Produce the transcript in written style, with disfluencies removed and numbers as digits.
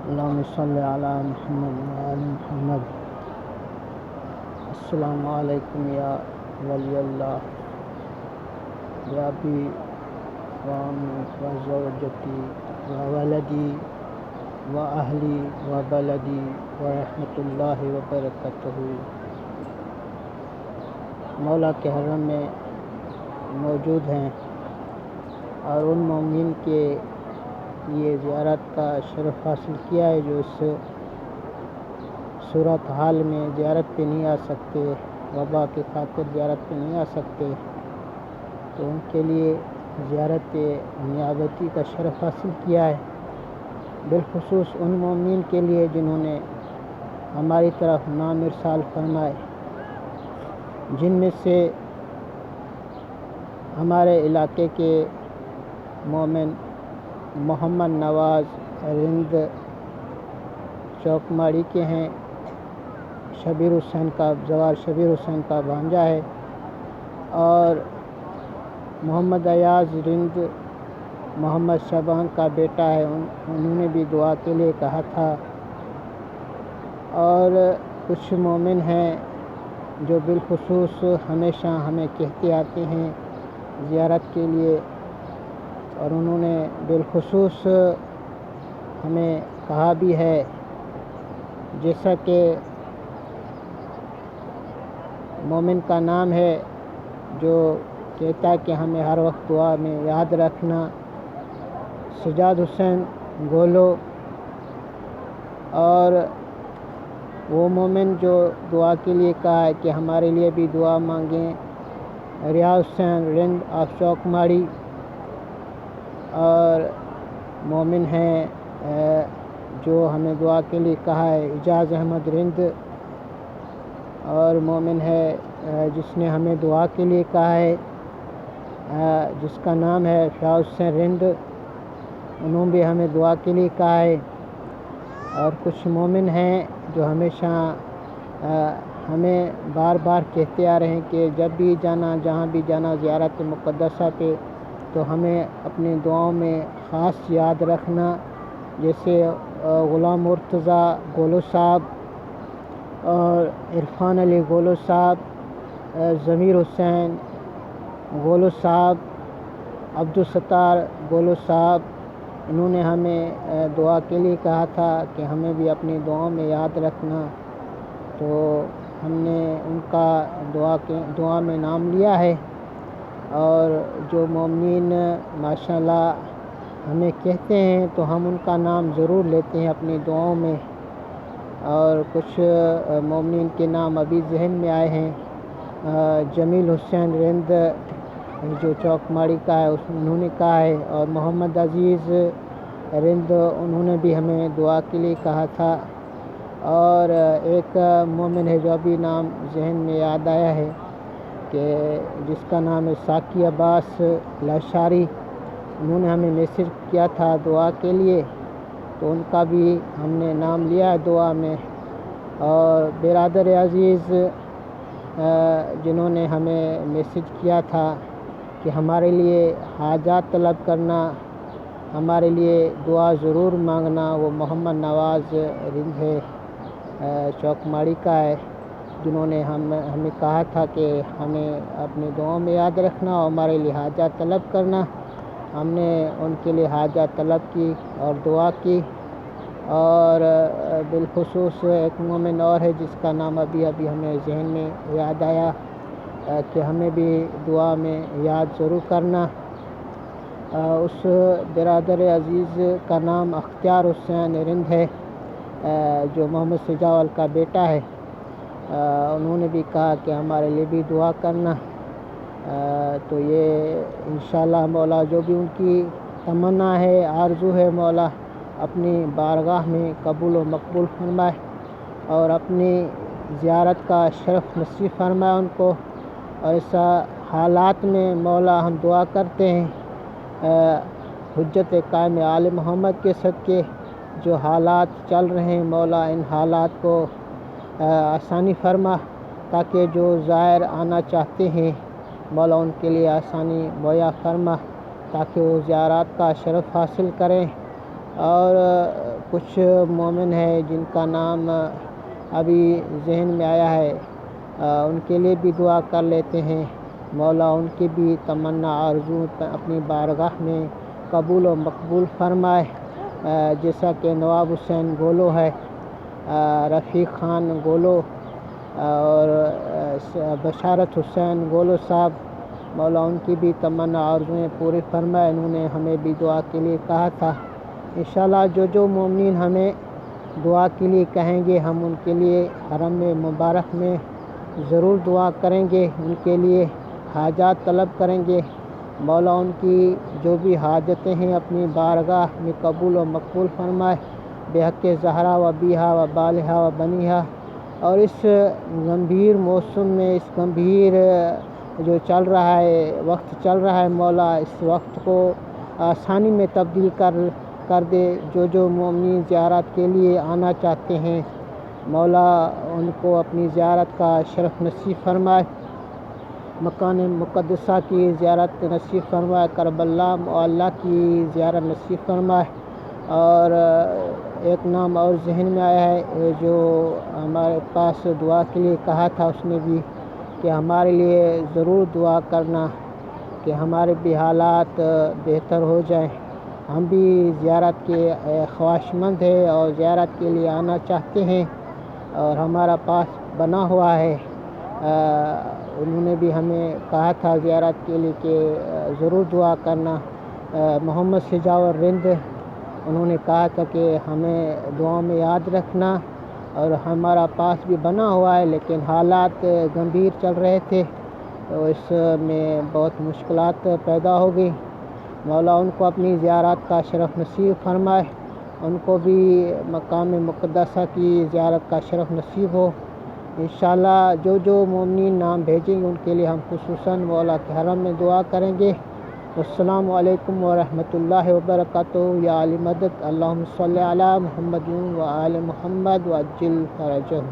اللہم صلی علی محمد وآل محمد۔ السلام علیکم یا ولی اللہ، یا ابی و امی و زوجتی و ولدی و اہلی و بلدی و رحمۃ اللہ وبرکاتہ۔ مولا کے حرم میں موجود ہیں اور ان مومنین کے یہ زیارت کا شرف حاصل کیا ہے جو اس صورت حال میں زیارت پہ نہیں آ سکتے، وبا کی خاطر زیارت پہ نہیں آ سکتے، تو ان کے لیے زیارت نیابتی کا شرف حاصل کیا ہے، بالخصوص ان مومنین کے لیے جنہوں نے ہماری طرف نام ارسال فرمائے، جن میں سے ہمارے علاقے کے مومن محمد نواز رند چوک ماڑی کے ہیں، شبیر حسین کا زوال شبیر حسین کا بھانجا ہے، اور محمد ایاز رند محمد شبان کا بیٹا ہے، انہوں نے بھی دعا کے لیے کہا تھا، اور کچھ مومن ہیں جو بالخصوص ہمیشہ ہمیں کہتے آتے ہیں زیارت کے لیے، اور انہوں نے بالخصوص ہمیں کہا بھی ہے، جیسا کہ مومن کا نام ہے جو کہتا ہے کہ ہمیں ہر وقت دعا میں یاد رکھنا، سجاد حسین گولو، اور وہ مومن جو دعا کے لیے کہا ہے کہ ہمارے لیے بھی دعا مانگیں، ریاض حسین رند آف چوک ماڑی، اور مومن ہیں جو ہمیں دعا کے لیے کہا ہے اعجاز احمد رند، اور مومن ہے جس نے ہمیں دعا کے لیے کہا ہے جس کا نام ہے فیاض حسین رند، انہوں بھی ہمیں دعا کے لیے کہا ہے، اور کچھ مومن ہیں جو ہمیشہ ہمیں بار بار کہتے آ رہے ہیں کہ جب بھی جانا جہاں بھی جانا زیارت مقدسہ پہ تو ہمیں اپنی دعاؤں میں خاص یاد رکھنا، جیسے غلام مرتضیٰ گولو صاحب اور عرفان علی گولو صاحب، ضمیر حسین گولو صاحب، عبدالستار گولو صاحب، انہوں نے ہمیں دعا کے لیے کہا تھا کہ ہمیں بھی اپنی دعاؤں میں یاد رکھنا، تو ہم نے ان کا دعا میں نام لیا ہے، اور جو مومنین ماشاءاللہ ہمیں کہتے ہیں تو ہم ان کا نام ضرور لیتے ہیں اپنی دعاؤں میں، اور کچھ مومنین کے نام ابھی ذہن میں آئے ہیں، جمیل حسین رند جو چوک ماڑی کا ہے انہوں نے کہا ہے، اور محمد عزیز رند انہوں نے بھی ہمیں دعا کے لیے کہا تھا، اور ایک مومن ہے جو ابھی نام ذہن میں یاد آیا ہے کہ جس کا نام ہے ساقی عباس لاشاری، انہوں نے ہمیں میسج کیا تھا دعا کے لیے، تو ان کا بھی ہم نے نام لیا ہے دعا میں، اور برادر عزیز جنہوں نے ہمیں میسج کیا تھا کہ ہمارے لیے حاجات طلب کرنا، ہمارے لیے دعا ضرور مانگنا، وہ محمد نواز رند ہے، چوک ماڑی کا ہے، جنہوں نے ہمیں کہا تھا کہ ہمیں اپنی دعاؤں میں یاد رکھنا اور ہمارے لیے حاجات طلب کرنا، ہم نے ان کے لیے حاجات طلب کی اور دعا کی، اور بالخصوص ایک مومن اور ہے جس کا نام ابھی ہمیں ذہن میں یاد آیا کہ ہمیں بھی دعا میں یاد ضرور کرنا، اس برادر عزیز کا نام اختیار حسین رند ہے جو محمد سجاول کا بیٹا ہے، انہوں نے بھی کہا کہ ہمارے لیے بھی دعا کرنا، تو یہ انشاءاللہ مولا جو بھی ان کی تمنا ہے آرزو ہے مولا اپنی بارگاہ میں قبول و مقبول فرمائے، اور اپنی زیارت کا شرف نصیب فرمائے ان کو، اور ایسا حالات میں مولا ہم دعا کرتے ہیں حجت قائم آل محمد کے صدقے جو حالات چل رہے ہیں مولا ان حالات کو آسانی فرما، تاکہ جو زائر آنا چاہتے ہیں مولا ان کے لیے آسانی مہیا فرما، تاکہ وہ زیارات کا شرف حاصل کریں، اور کچھ مومن ہے جن کا نام ابھی ذہن میں آیا ہے، ان کے لیے بھی دعا کر لیتے ہیں۔ مولا ان کی بھی تمنا آرزو اپنی بارگاہ میں قبول و مقبول فرمائے، جیسا کہ نواب حسین گولو ہے، رفیق خان گولو اور بشارت حسین گولو صاحب، مولا ان کی بھی تمنا آرزویں پوری فرمائے۔ انہوں نے ہمیں بھی دعا کے لیے کہا تھا۔ انشاءاللہ جو مومنین ہمیں دعا کے لیے کہیں گے، ہم ان کے لیے حرم مبارک میں ضرور دعا کریں گے، ان کے لیے حاجات طلب کریں گے۔ مولا ان کی جو بھی حاجتیں ہیں اپنی بارگاہ میں قبول و مقبول فرمائے، بحق زہرا و بیہا و بالہا و بنیہا۔ اور اس گمبھیر موسم میں، اس گمبھیر جو چل رہا ہے، وقت چل رہا ہے، مولا اس وقت کو آسانی میں تبدیل کر دے۔ جو مومنین زیارت کے لیے آنا چاہتے ہیں، مولا ان کو اپنی زیارت کا شرف نصیب فرمائے، مکان مقدسہ کی زیارت نصیب فرمائے، کربلا معلیٰ کی زیارت نصیب فرمائے۔ اور ایک نام اور ذہن میں آیا ہے جو ہمارے پاس دعا کے لیے کہا تھا، اس نے بھی کہ ہمارے لیے ضرور دعا کرنا کہ ہمارے بھی حالات بہتر ہو جائیں۔ ہم بھی زیارت کے خواہش مند ہیں اور زیارت کے لیے آنا چاہتے ہیں، اور ہمارا پاس بنا ہوا ہے۔ انہوں نے بھی ہمیں کہا تھا زیارت کے لیے کہ ضرور دعا کرنا۔ محمد شجاور رند، انہوں نے کہا تھا کہ ہمیں دعاؤں میں یاد رکھنا، اور ہمارا پاس بھی بنا ہوا ہے لیکن حالات گمبھیر چل رہے تھے، تو اس میں بہت مشکلات پیدا ہو گئی۔ مولا ان کو اپنی زیارت کا شرف نصیب فرمائے، ان کو بھی مقام مقدسہ کی زیارت کا شرف نصیب ہو۔ انشاءاللہ جو مومنین نام بھیجیں گے ان کے لیے ہم خصوصاً مولا کے حرم میں دعا کریں گے۔ السلام علیکم ورحمۃ اللہ وبرکاتہ۔ یا علی مدد، اللہم صلی علی محمد و آل محمد وعجل فرجہ۔